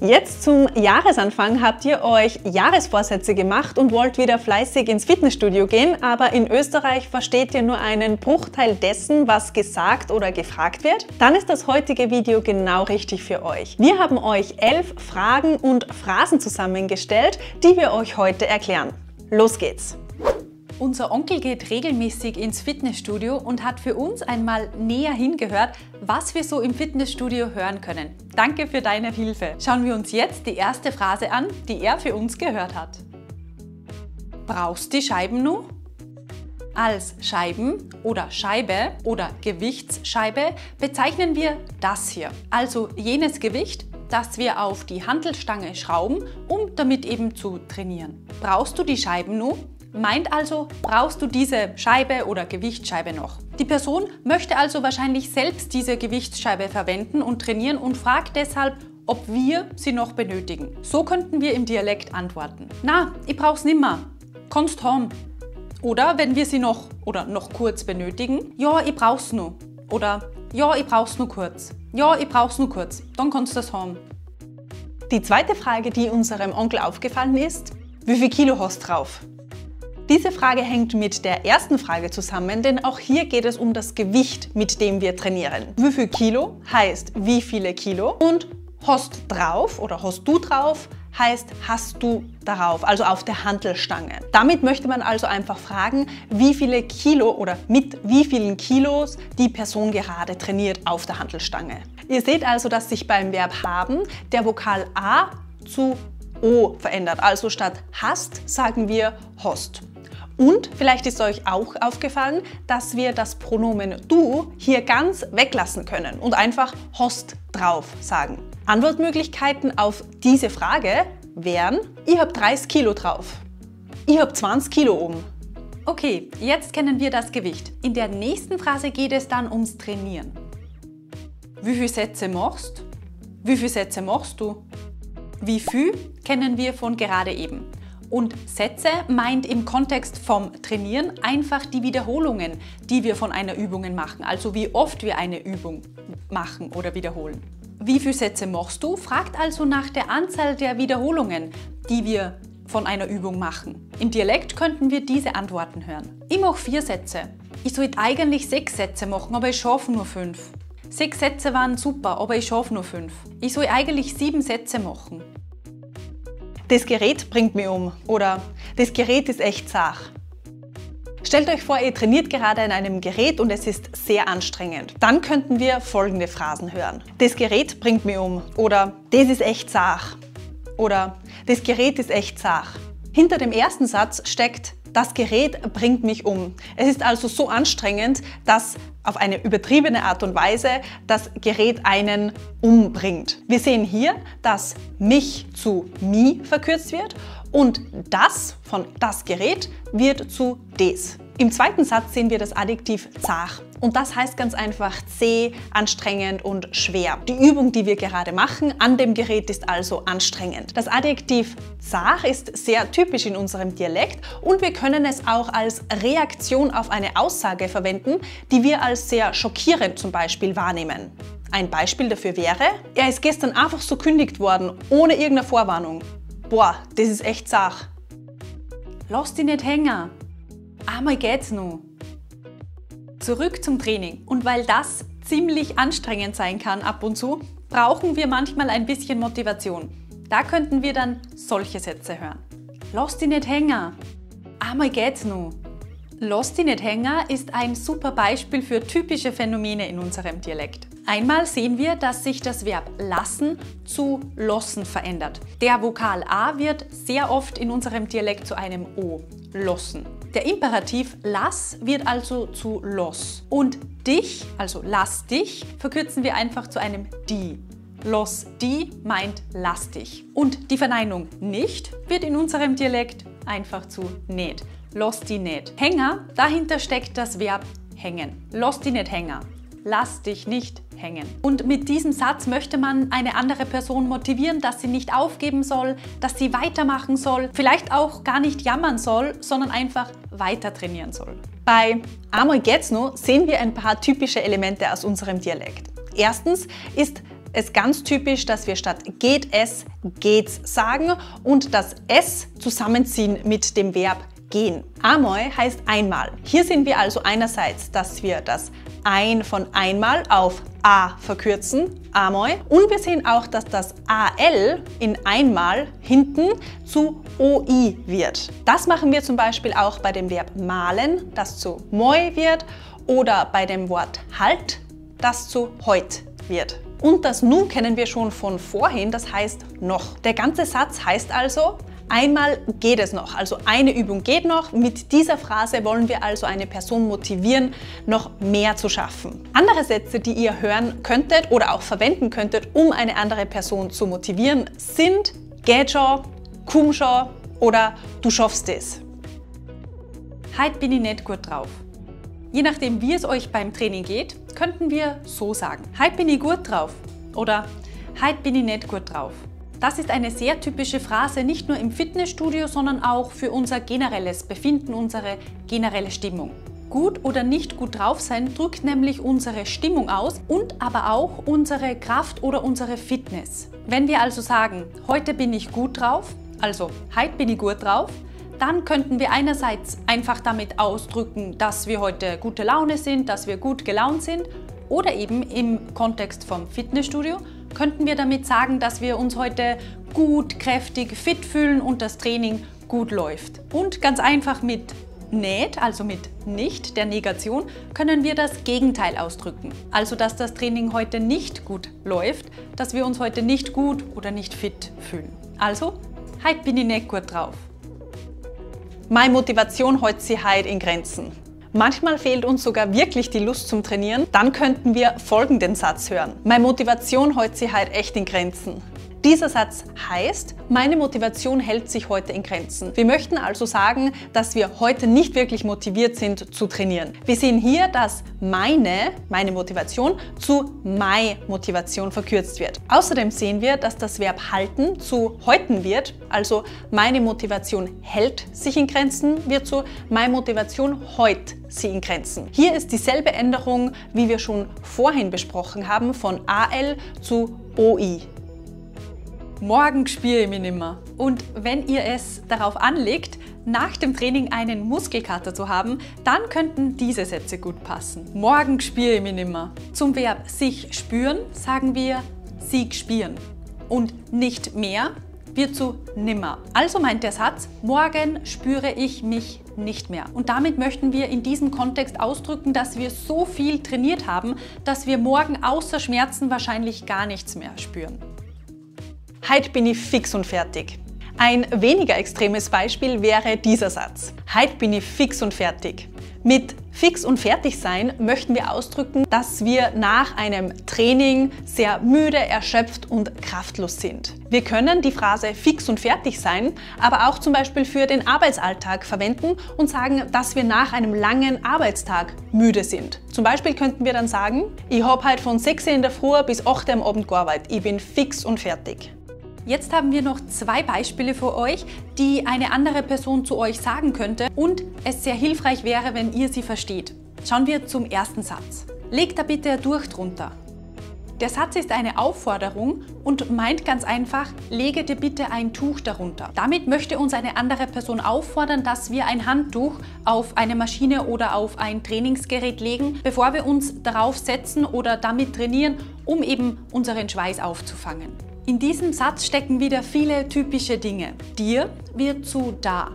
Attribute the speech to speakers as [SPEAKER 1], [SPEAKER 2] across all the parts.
[SPEAKER 1] Jetzt zum Jahresanfang habt ihr euch Jahresvorsätze gemacht und wollt wieder fleißig ins Fitnessstudio gehen, aber in Österreich versteht ihr nur einen Bruchteil dessen, was gesagt oder gefragt wird? Dann ist das heutige Video genau richtig für euch. Wir haben euch 11 Fragen und Phrasen zusammengestellt, die wir euch heute erklären. Los geht's!
[SPEAKER 2] Unser Onkel geht regelmäßig ins Fitnessstudio und hat für uns einmal näher hingehört, was wir so im Fitnessstudio hören können. Danke für deine Hilfe. Schauen wir uns jetzt die erste Phrase an, die er für uns gehört hat. Brauchst die Scheiben nu? Als Scheiben oder Scheibe oder Gewichtsscheibe bezeichnen wir das hier, also jenes Gewicht, das wir auf die Hantelstange schrauben, um damit eben zu trainieren. Brauchst du die Scheiben nu? Meint also, brauchst du diese Scheibe oder Gewichtsscheibe noch? Die Person möchte also wahrscheinlich selbst diese Gewichtsscheibe verwenden und trainieren und fragt deshalb, ob wir sie noch benötigen. So könnten wir im Dialekt antworten. Na, ich brauch's nimmer. Kannst haben. Oder wenn wir sie noch kurz benötigen, ja, ich brauch's nur. Oder ja, ich brauch's nur kurz. Ja, ich brauch's nur kurz. Dann kannst du das haben.
[SPEAKER 1] Die zweite Frage, die unserem Onkel aufgefallen ist: Wie viel Kilo hast du drauf? Diese Frage hängt mit der ersten Frage zusammen, denn auch hier geht es um das Gewicht, mit dem wir trainieren. Wie viel Kilo heißt wie viele Kilo und hast drauf oder hast du drauf heißt hast du darauf, also auf der Hantelstange. Damit möchte man also einfach fragen, wie viele Kilo oder mit wie vielen Kilos die Person gerade trainiert auf der Hantelstange. Ihr seht also, dass sich beim Verb haben der Vokal A zu O verändert. Also statt hast sagen wir hast. Und vielleicht ist euch auch aufgefallen, dass wir das Pronomen du hier ganz weglassen können und einfach hast drauf sagen. Antwortmöglichkeiten auf diese Frage wären: Ich hab 30 Kilo drauf. Ich hab 20 Kilo oben.
[SPEAKER 2] Okay, jetzt kennen wir das Gewicht. In der nächsten Phrase geht es dann ums Trainieren. Wie viele Sätze machst? Wie viele Sätze machst du? Wie viel kennen wir von gerade eben. Und Sätze meint im Kontext vom Trainieren einfach die Wiederholungen, die wir von einer Übung machen, also wie oft wir eine Übung machen oder wiederholen. Wie viele Sätze machst du? Fragt also nach der Anzahl der Wiederholungen, die wir von einer Übung machen. Im Dialekt könnten wir diese Antworten hören. Ich mache 4 Sätze. Ich sollte eigentlich 6 Sätze machen, aber ich schaffe nur 5. 6 Sätze waren super, aber ich schaffe nur 5. Ich soll eigentlich 7 Sätze machen.
[SPEAKER 1] Das Gerät bringt mich um oder das Gerät ist echt zach. Stellt euch vor, ihr trainiert gerade an einem Gerät und es ist sehr anstrengend. Dann könnten wir folgende Phrasen hören. Das Gerät bringt mich um oder das ist echt zach oder das Gerät ist echt zach. Hinter dem ersten Satz steckt: Das Gerät bringt mich um. Es ist also so anstrengend, dass auf eine übertriebene Art und Weise das Gerät einen umbringt. Wir sehen hier, dass mich zu mi verkürzt wird und das von das Gerät wird zu des. Im zweiten Satz sehen wir das Adjektiv zach und das heißt ganz einfach zäh, anstrengend und schwer. Die Übung, die wir gerade machen an dem Gerät, ist also anstrengend. Das Adjektiv zach ist sehr typisch in unserem Dialekt und wir können es auch als Reaktion auf eine Aussage verwenden, die wir als sehr schockierend zum Beispiel wahrnehmen. Ein Beispiel dafür wäre: Er ist gestern einfach so kündigt worden, ohne irgendeine Vorwarnung. Boah, das ist echt zach.
[SPEAKER 2] Lass dich nicht hängen. Einmal geht's noch. Zurück zum Training. Und weil das ziemlich anstrengend sein kann ab und zu, brauchen wir manchmal ein bisschen Motivation. Da könnten wir dann solche Sätze hören. Lass dich nicht hängen. Einmal geht's noch. Lass dich nicht hängen ist ein super Beispiel für typische Phänomene in unserem Dialekt. Einmal sehen wir, dass sich das Verb lassen zu lossen verändert. Der Vokal A wird sehr oft in unserem Dialekt zu einem O, lossen. Der Imperativ lass wird also zu los. Und dich, also lass dich, verkürzen wir einfach zu einem die. Los die meint lass dich. Und die Verneinung nicht wird in unserem Dialekt einfach zu nicht. Lass die nicht. Hänger, dahinter steckt das Verb hängen. Lass die nicht hängen. Lass dich nicht hängen. Und mit diesem Satz möchte man eine andere Person motivieren, dass sie nicht aufgeben soll, dass sie weitermachen soll, vielleicht auch gar nicht jammern soll, sondern einfach weiter trainieren soll.
[SPEAKER 1] Bei Einmal geht's noch sehen wir ein paar typische Elemente aus unserem Dialekt. Erstens ist es ganz typisch, dass wir statt geht es, geht's sagen und das es zusammenziehen mit dem Verb gehen. Einmal heißt einmal. Hier sehen wir also einerseits, dass wir das ein von einmal auf a verkürzen, einmal. Und wir sehen auch, dass das al in einmal hinten zu oi wird. Das machen wir zum Beispiel auch bei dem Verb malen, das zu moi wird, oder bei dem Wort halt, das zu heut wird. Und das nu kennen wir schon von vorhin, das heißt noch. Der ganze Satz heißt also, einmal geht es noch, also eine Übung geht noch. Mit dieser Phrase wollen wir also eine Person motivieren, noch mehr zu schaffen. Andere Sätze, die ihr hören könntet oder auch verwenden könntet, um eine andere Person zu motivieren, sind geht schon, komm schon oder du schaffst es.
[SPEAKER 2] Heute bin ich nicht gut drauf. Je nachdem, wie es euch beim Training geht, könnten wir so sagen. Heute bin ich gut drauf oder heute bin ich nicht gut drauf. Das ist eine sehr typische Phrase, nicht nur im Fitnessstudio, sondern auch für unser generelles Befinden, unsere generelle Stimmung. Gut oder nicht gut drauf sein drückt nämlich unsere Stimmung aus und aber auch unsere Kraft oder unsere Fitness. Wenn wir also sagen, heute bin ich gut drauf, also heute bin ich gut drauf, dann könnten wir einerseits einfach damit ausdrücken, dass wir heute gute Laune sind, dass wir gut gelaunt sind, oder eben im Kontext vom Fitnessstudio könnten wir damit sagen, dass wir uns heute gut, kräftig, fit fühlen und das Training gut läuft. Und ganz einfach mit nicht, also mit nicht, der Negation, können wir das Gegenteil ausdrücken. Also, dass das Training heute nicht gut läuft, dass wir uns heute nicht gut oder nicht fit fühlen. Also, heute bin ich nicht gut drauf.
[SPEAKER 1] Meine Motivation hält sich heute in Grenzen. Manchmal fehlt uns sogar wirklich die Lust zum Trainieren, dann könnten wir folgenden Satz hören. Meine Motivation hält sich heute echt in Grenzen. Dieser Satz heißt, meine Motivation hält sich heute in Grenzen. Wir möchten also sagen, dass wir heute nicht wirklich motiviert sind zu trainieren. Wir sehen hier, dass meine Motivation zu my Motivation verkürzt wird. Außerdem sehen wir, dass das Verb halten zu häuten wird, also meine Motivation hält sich in Grenzen wird zu meine Motivation heut sie in Grenzen. Hier ist dieselbe Änderung, wie wir schon vorhin besprochen haben, von al zu oi.
[SPEAKER 2] Morgen spüre ich mich nimmer. Und wenn ihr es darauf anlegt, nach dem Training einen Muskelkater zu haben, dann könnten diese Sätze gut passen. Morgen spüre ich mich nimmer. Zum Verb sich spüren sagen wir sich spüren. Und nicht mehr wird zu nimmer. Also meint der Satz, morgen spüre ich mich nicht mehr. Und damit möchten wir in diesem Kontext ausdrücken, dass wir so viel trainiert haben, dass wir morgen außer Schmerzen wahrscheinlich gar nichts mehr spüren.
[SPEAKER 1] Heute bin ich fix und fertig. Ein weniger extremes Beispiel wäre dieser Satz. Heute bin ich fix und fertig. Mit fix und fertig sein möchten wir ausdrücken, dass wir nach einem Training sehr müde, erschöpft und kraftlos sind. Wir können die Phrase fix und fertig sein, aber auch zum Beispiel für den Arbeitsalltag verwenden und sagen, dass wir nach einem langen Arbeitstag müde sind. Zum Beispiel könnten wir dann sagen, ich habe heute von 6 Uhr in der Früh bis 8 Uhr am Abend gearbeitet. Ich bin fix und fertig.
[SPEAKER 2] Jetzt haben wir noch 2 Beispiele für euch, die eine andere Person zu euch sagen könnte und es sehr hilfreich wäre, wenn ihr sie versteht. Schauen wir zum ersten Satz. Legt da bitte ein Tuch drunter. Der Satz ist eine Aufforderung und meint ganz einfach, lege dir bitte ein Tuch darunter. Damit möchte uns eine andere Person auffordern, dass wir ein Handtuch auf eine Maschine oder auf ein Trainingsgerät legen, bevor wir uns darauf setzen oder damit trainieren, um eben unseren Schweiß aufzufangen. In diesem Satz stecken wieder viele typische Dinge. Dir wird zu da.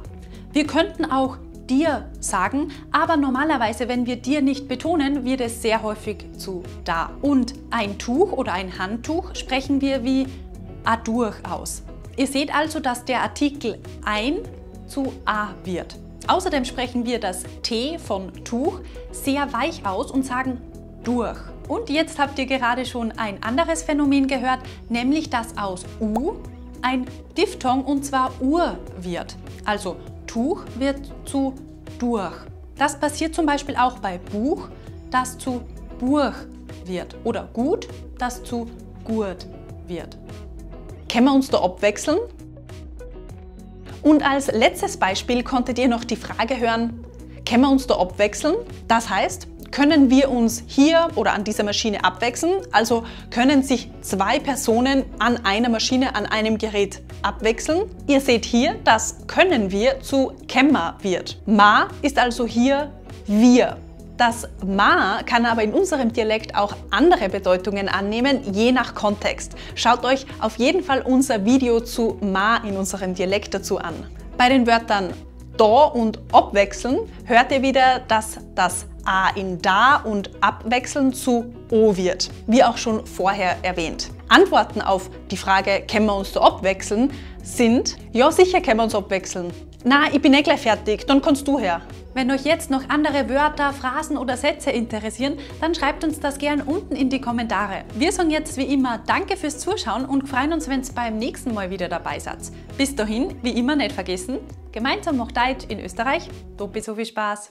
[SPEAKER 2] Wir könnten auch dir sagen, aber normalerweise, wenn wir dir nicht betonen, wird es sehr häufig zu da. Und ein Tuch oder ein Handtuch sprechen wir wie a durch aus. Ihr seht also, dass der Artikel ein zu a wird. Außerdem sprechen wir das T von Tuch sehr weich aus und sagen durch. Und jetzt habt ihr gerade schon ein anderes Phänomen gehört, nämlich dass aus U ein Diphthong und zwar Ur wird. Also Tuch wird zu durch. Das passiert zum Beispiel auch bei Buch, das zu Buch wird. Oder gut, das zu gut wird.
[SPEAKER 1] Können wir uns da abwechseln? Und als letztes Beispiel konntet ihr noch die Frage hören, können wir uns da abwechseln? Das heißt, können wir uns hier oder an dieser Maschine abwechseln. Also können sich 2 Personen an einer Maschine, an einem Gerät abwechseln. Ihr seht hier, dass können wir zu Kemmer wird. Ma ist also hier wir. Das Ma kann aber in unserem Dialekt auch andere Bedeutungen annehmen, je nach Kontext. Schaut euch auf jeden Fall unser Video zu Ma in unserem Dialekt dazu an. Bei den Wörtern da und abwechseln hört ihr wieder, dass das A in da und abwechseln zu O wird, wie auch schon vorher erwähnt. Antworten auf die Frage, können wir uns da abwechseln, sind, ja sicher können wir uns abwechseln. Na, ich bin eh gleich fertig, dann kannst du her.
[SPEAKER 2] Wenn euch jetzt noch andere Wörter, Phrasen oder Sätze interessieren, dann schreibt uns das gern unten in die Kommentare. Wir sagen jetzt wie immer Danke fürs Zuschauen und freuen uns, wenn ihr beim nächsten Mal wieder dabei seid. Bis dahin, wie immer nicht vergessen, gemeinsam macht Deutsch in Österreich doppelt so viel Spaß.